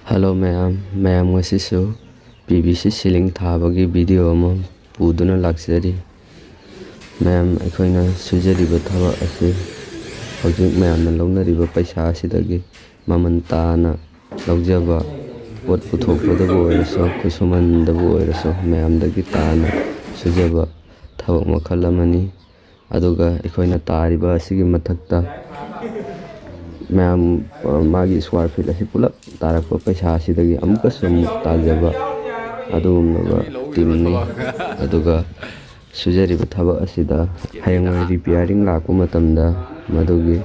Hello ꯃꯌꯥꯝ ꯉꯁꯤꯁꯨ PVC ceiling ꯊꯥꯕꯒꯤ ꯚꯤꯗꯤꯑꯣ ꯑꯃ ꯄꯨꯗꯨꯅ ꯂꯥꯛꯆꯔꯤ꯫ ꯃꯌꯥꯝ ꯑꯩꯈꯣꯏꯅ ꯁꯨꯖꯔꯤꯕ ꯊꯕꯛ ꯑꯁꯤ ꯍꯧꯖꯤꯛ ꯃꯌꯥꯝꯅ ꯂꯧꯅꯔꯤꯕ ꯄꯩꯁꯥ ꯑꯁꯤꯗꯒꯤ ꯃꯃꯜ ꯇꯥꯅ ꯂꯧꯖꯕ ꯄꯣꯠ ꯄꯨꯊꯣꯛꯄꯗꯕꯨ ꯑꯣꯏꯔꯁꯨ ꯈꯨꯠꯁꯨꯃꯟꯗꯕꯨ ꯑꯣꯏꯔꯁꯨ ꯃꯌꯥꯝꯗꯒꯤ ꯇꯥꯅ ꯁꯨꯖꯕ ꯊꯕꯛ ꯃꯈꯜ ꯑꯃꯅꯤ꯫ ꯑꯗꯨꯒ ꯑꯩꯈꯣꯏꯅ ꯇꯥꯔꯤꯕ ꯑꯁꯤꯒꯤ ꯃꯊꯛꯇ ꯃꯌꯥꯝ ꯃꯥꯒꯤ ꯁ꯭ꯀ꯭ꯋꯥꯔ ꯐꯤꯠ ꯑꯁꯤ ꯄꯨꯂꯞ ꯇꯥꯔꯛꯄ ꯄꯩꯁꯥ ꯑꯁꯤꯗꯒꯤ ꯑꯃꯨꯛꯀꯁꯨ ꯇꯥꯖꯕ ꯑꯗꯨꯒꯨꯝꯂꯕ ꯇꯤꯝꯅꯤ꯫ ꯑꯗꯨꯒ ꯁꯨꯖꯔꯤꯕ ꯊꯕꯛ ꯑꯁꯤꯗ ꯍꯌꯦꯡꯋꯥꯏ ꯔꯤꯄꯤꯌꯥꯔꯤꯡ ꯂꯥꯛꯄ ꯃꯇꯝꯗ ꯃꯗꯨꯒꯤ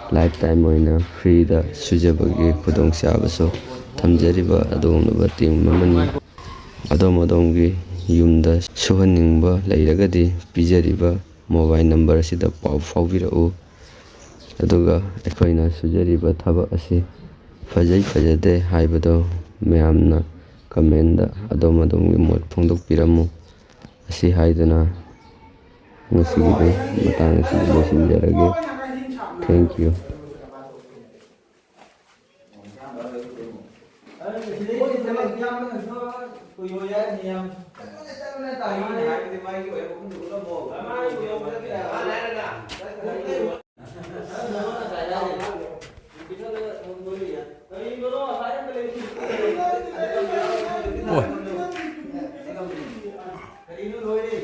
ꯂꯥꯏꯐ ꯇꯥꯏꯝ ꯑꯣꯏꯅ ꯐ꯭ꯔꯤꯗ ꯁꯨꯖꯕꯒꯤ ꯈꯨꯗꯣꯡꯆꯥꯕꯁꯨ ꯊꯝꯖꯔꯤꯕ ꯑꯗꯨꯒꯨꯝꯂꯕ ꯇꯤꯝ ꯑꯃꯅꯤ꯫ ꯑꯗꯣꯝꯒꯤ ꯌꯨꯝꯗ ꯁꯨꯍꯟꯅꯤꯡꯕ ꯂꯩꯔꯒꯗꯤ ꯄꯤꯖꯔꯤꯕ ꯃꯣꯕꯥꯏꯜ ꯅꯝꯕꯔ ꯑꯁꯤꯗ ꯄꯥꯎ ꯐꯥꯎꯕꯤꯔꯛꯎ꯫ ꯑꯗꯨꯒ ꯑꯩꯈꯣꯏꯅ ꯁꯨꯖꯔꯤꯕ ꯊꯕꯛ ꯑꯁꯤ ꯐꯖꯩ ꯐꯖꯗꯦ ꯍꯥꯏꯕꯗꯨ ꯃꯌꯥꯝꯅ ꯀꯃꯦꯟꯗ ꯑꯗꯣꯝꯒꯤ ꯃꯣꯠ ꯐꯣꯡꯗꯣꯛꯄꯤꯔꯝꯃꯨ꯫ ꯑꯁꯤ ꯍꯥꯏꯗꯨꯅ ꯉꯁꯤꯒꯤꯗꯤ ꯃꯇꯥꯡ ꯑꯁꯤꯗ ꯂꯣꯏꯁꯤꯟꯖꯔꯒꯦ꯫ Thank you. ꯀꯔꯤꯅꯣ ꯂꯣꯏꯔꯦ